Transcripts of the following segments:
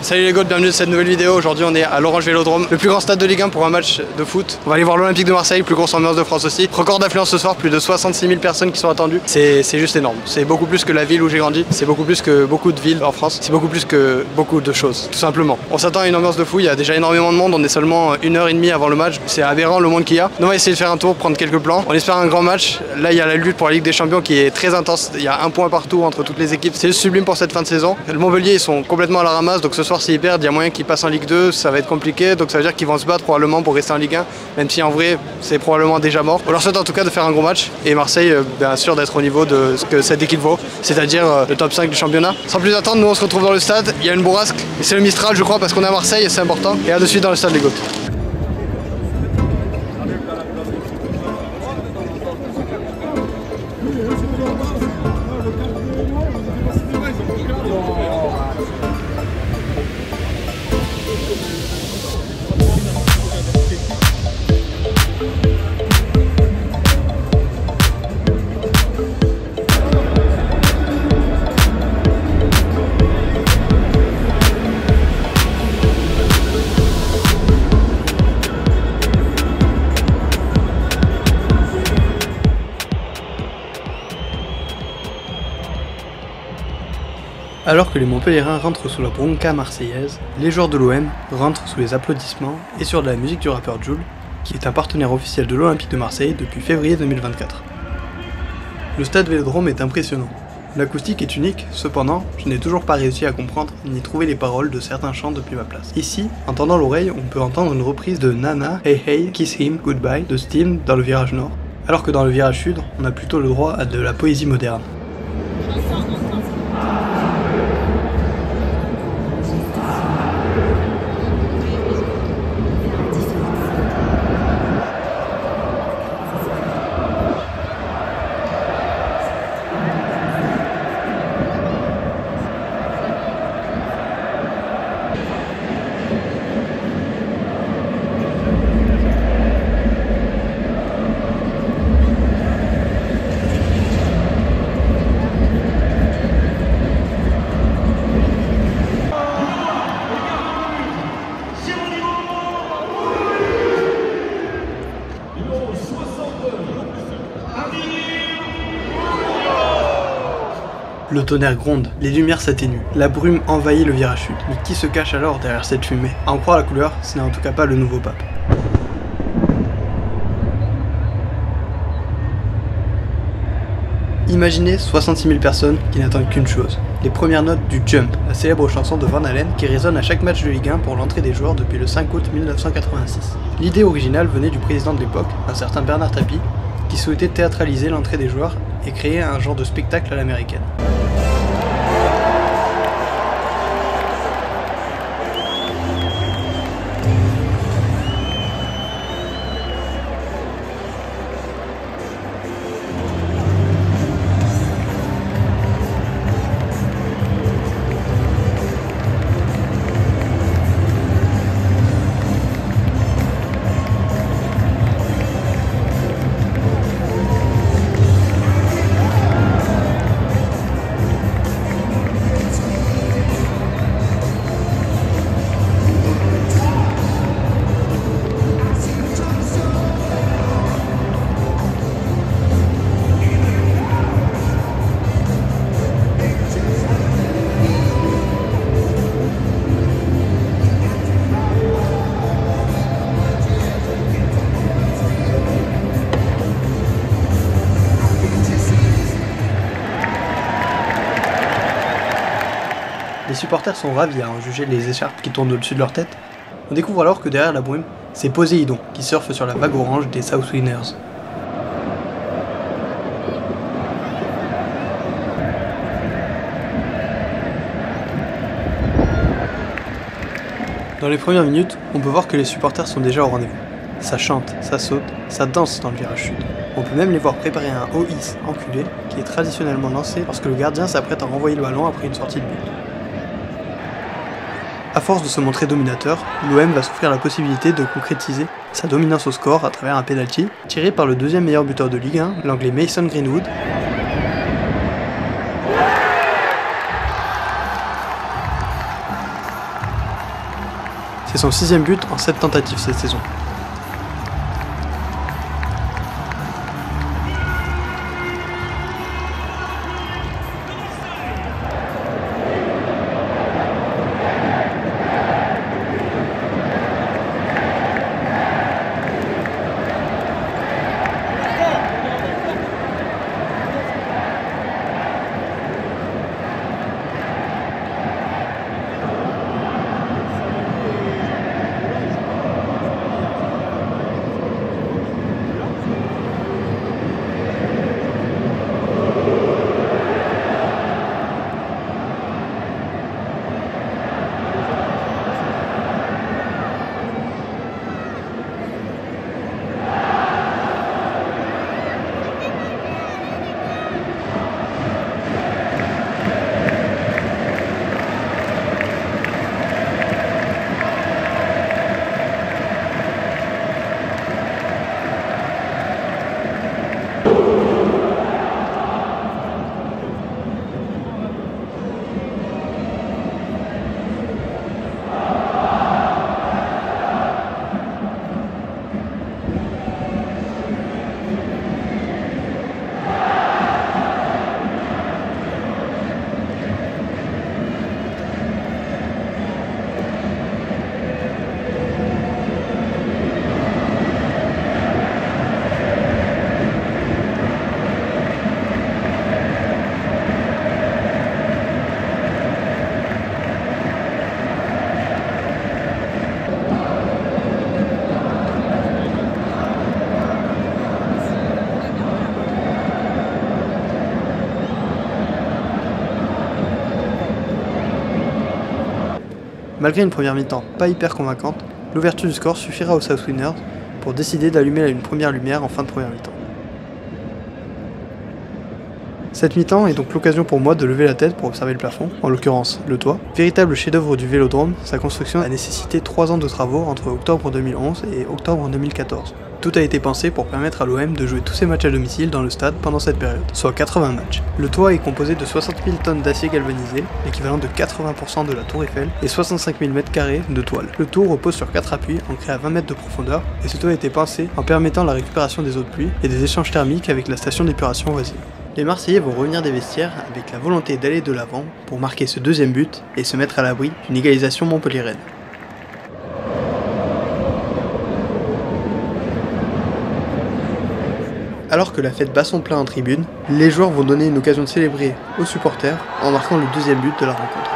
Salut les gars, bienvenue dans cette nouvelle vidéo. Aujourd'hui on est à l'Orange Vélodrome, le plus grand stade de Ligue 1 pour un match de foot. On va aller voir l'Olympique de Marseille, plus grosse ambiance de France aussi. Record d'affluence ce soir, plus de 66 000 personnes qui sont attendues. C'est juste énorme. C'est beaucoup plus que la ville où j'ai grandi. C'est beaucoup plus que beaucoup de villes en France. C'est beaucoup plus que beaucoup de choses, tout simplement. On s'attend à une ambiance de fou, il y a déjà énormément de monde. On est seulement 1h30 avant le match. C'est aberrant le monde qu'il y a. Nous on va essayer de faire un tour, prendre quelques plans. On espère un grand match. Là il y a la lutte pour la Ligue des Champions qui est très intense. Il y a un point partout entre toutes les équipes. C'est sublime pour cette fin de saison. Le Montpellier ils sont complètement à la ramasse, donc ce soir s'ils perdent, il y a moyen qu'ils passent en Ligue 2, ça va être compliqué, donc ça veut dire qu'ils vont se battre probablement pour rester en Ligue 1, même si en vrai c'est probablement déjà mort. On leur souhaite en tout cas de faire un gros match et Marseille bien sûr d'être au niveau de ce que cette équipe vaut, c'est-à-dire le top 5 du championnat. Sans plus attendre, nous on se retrouve dans le stade, il y a une bourrasque, et c'est le Mistral je crois parce qu'on est à Marseille et c'est important, et à de suite dans le stade les gars. Alors que les Montpelliérains rentrent sous la bronca marseillaise, les joueurs de l'OM rentrent sous les applaudissements et sur de la musique du rappeur Jul, qui est un partenaire officiel de l'Olympique de Marseille depuis février 2024. Le stade Vélodrome est impressionnant. L'acoustique est unique, cependant, je n'ai toujours pas réussi à comprendre ni trouver les paroles de certains chants depuis ma place. Ici, en tendant l'oreille, on peut entendre une reprise de Nana, Hey Hey, Kiss Him, Goodbye de Steam dans le virage nord, alors que dans le virage sud, on a plutôt le droit à de la poésie moderne. Le tonnerre gronde, les lumières s'atténuent, la brume envahit le virage sud. Mais qui se cache alors derrière cette fumée? À en croire la couleur, ce n'est en tout cas pas le nouveau pape. Imaginez 66 000 personnes qui n'attendent qu'une chose, les premières notes du Jump, la célèbre chanson de Van Halen qui résonne à chaque match de Ligue 1 pour l'entrée des joueurs depuis le 5 août 1986. L'idée originale venait du président de l'époque, un certain Bernard Tapie, qui souhaitait théâtraliser l'entrée des joueurs et créer un genre de spectacle à l'américaine. Les supporters sont ravis à en juger les écharpes qui tournent au-dessus de leur tête. On découvre alors que derrière la brume, c'est Poséidon qui surfe sur la vague orange des South Winners. Dans les premières minutes, on peut voir que les supporters sont déjà au rendez-vous. Ça chante, ça saute, ça danse dans le virage sud. On peut même les voir préparer un haut hisse enculé qui est traditionnellement lancé lorsque le gardien s'apprête à renvoyer le ballon après une sortie de but. À force de se montrer dominateur, l'OM va s'offrir la possibilité de concrétiser sa dominance au score à travers un penalty tiré par le deuxième meilleur buteur de Ligue 1, l'anglais Mason Greenwood. C'est son 6e but en 7 tentatives cette saison. Malgré une première mi-temps pas hyper convaincante, l'ouverture du score suffira aux South Winners pour décider d'allumer une première lumière en fin de première mi-temps. Cette mi-temps est donc l'occasion pour moi de lever la tête pour observer le plafond, en l'occurrence le toit. Véritable chef-d'œuvre du Vélodrome, sa construction a nécessité 3 ans de travaux entre octobre 2011 et octobre 2014. Tout a été pensé pour permettre à l'OM de jouer tous ses matchs à domicile dans le stade pendant cette période, soit 80 matchs. Le toit est composé de 60 000 tonnes d'acier galvanisé, l'équivalent de 80% de la tour Eiffel, et 65 000 m² de toile. Le tout repose sur 4 appuis, ancrés à 20 mètres de profondeur, et ce toit a été pensé en permettant la récupération des eaux de pluie et des échanges thermiques avec la station d'épuration voisine. Les Marseillais vont revenir des vestiaires avec la volonté d'aller de l'avant pour marquer ce deuxième but et se mettre à l'abri d'une égalisation montpelliéraine. Alors que la fête bat son plein en tribune, les joueurs vont donner une occasion de célébrer aux supporters en marquant le deuxième but de la rencontre.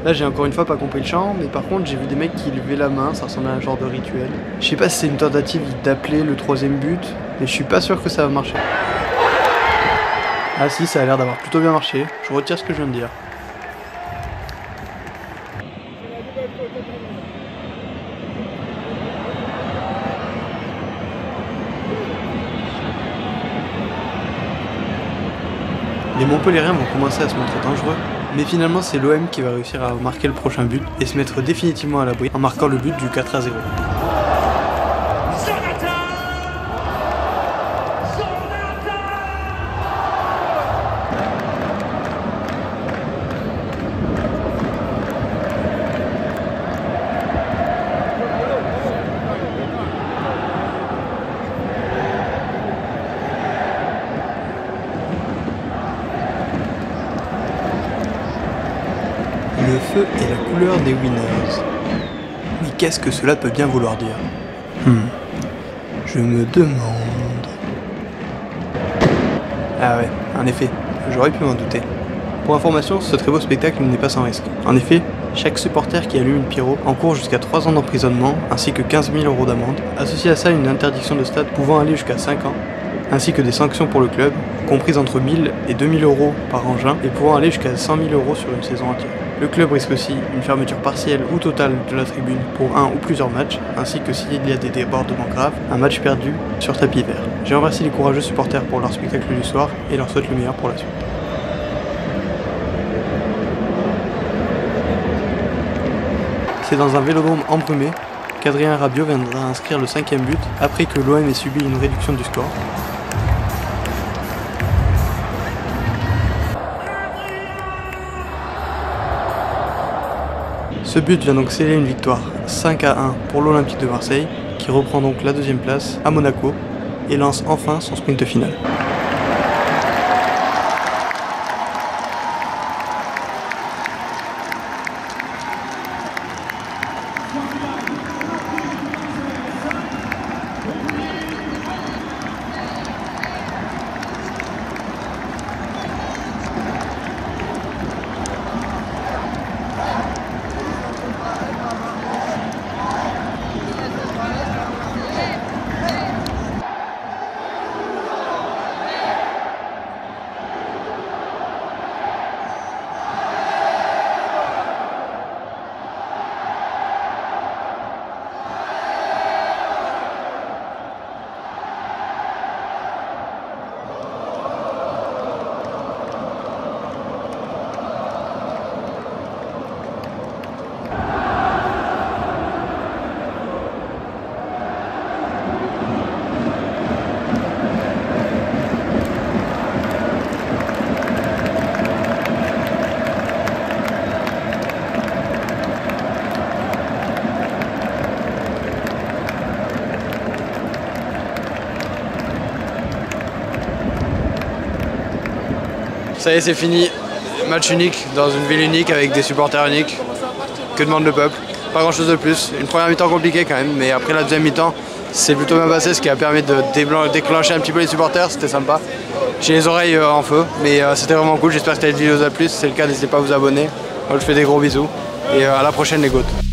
Là j'ai encore une fois pas compris le chant, mais par contre j'ai vu des mecs qui levaient la main, ça ressemblait à un genre de rituel. Je sais pas si c'est une tentative d'appeler le troisième but, mais je suis pas sûr que ça va marcher. Ah si, ça a l'air d'avoir plutôt bien marché, je retire ce que je viens de dire. Les Montpelliérains vont commencer à se montrer dangereux, mais finalement c'est l'OM qui va réussir à marquer le prochain but et se mettre définitivement à l'abri en marquant le but du 4-0. feu est la couleur des winners. Mais qu'est-ce que cela peut bien vouloir dire? Je me demande... Ah ouais, en effet, j'aurais pu m'en douter. Pour information, ce très beau spectacle n'est pas sans risque. En effet, chaque supporter qui allume une pyro encourt jusqu'à 3 ans d'emprisonnement ainsi que 15 000 € d'amende. Associé à ça, une interdiction de stade pouvant aller jusqu'à 5 ans, ainsi que des sanctions pour le club, comprises entre 1000 et 2000 € par engin et pouvant aller jusqu'à 100 000 € sur une saison entière. Le club risque aussi une fermeture partielle ou totale de la tribune pour un ou plusieurs matchs, ainsi que s'il y a des débordements graves, un match perdu sur tapis vert. Je remercie les courageux supporters pour leur spectacle du soir et leur souhaite le meilleur pour la suite. C'est dans un vélodrome embrumé qu'Adrien Rabiot viendra inscrire le 5e but après que l'OM ait subi une réduction du score. Ce but vient donc sceller une victoire 5-1 pour l'Olympique de Marseille qui reprend donc la 2e place à Monaco et lance enfin son sprint final. Ça y est, c'est fini. Match unique dans une ville unique avec des supporters uniques. Que demande le peuple? Pas grand chose de plus. Une première mi-temps compliquée quand même, mais après la deuxième mi-temps, c'est plutôt bien passé, ce qui a permis de déclencher un petit peu les supporters. C'était sympa. J'ai les oreilles en feu, mais c'était vraiment cool. J'espère que cette vidéo vous a plu. Si c'est le cas, n'hésitez pas à vous abonner. Moi, je fais des gros bisous et à la prochaine les GOAT.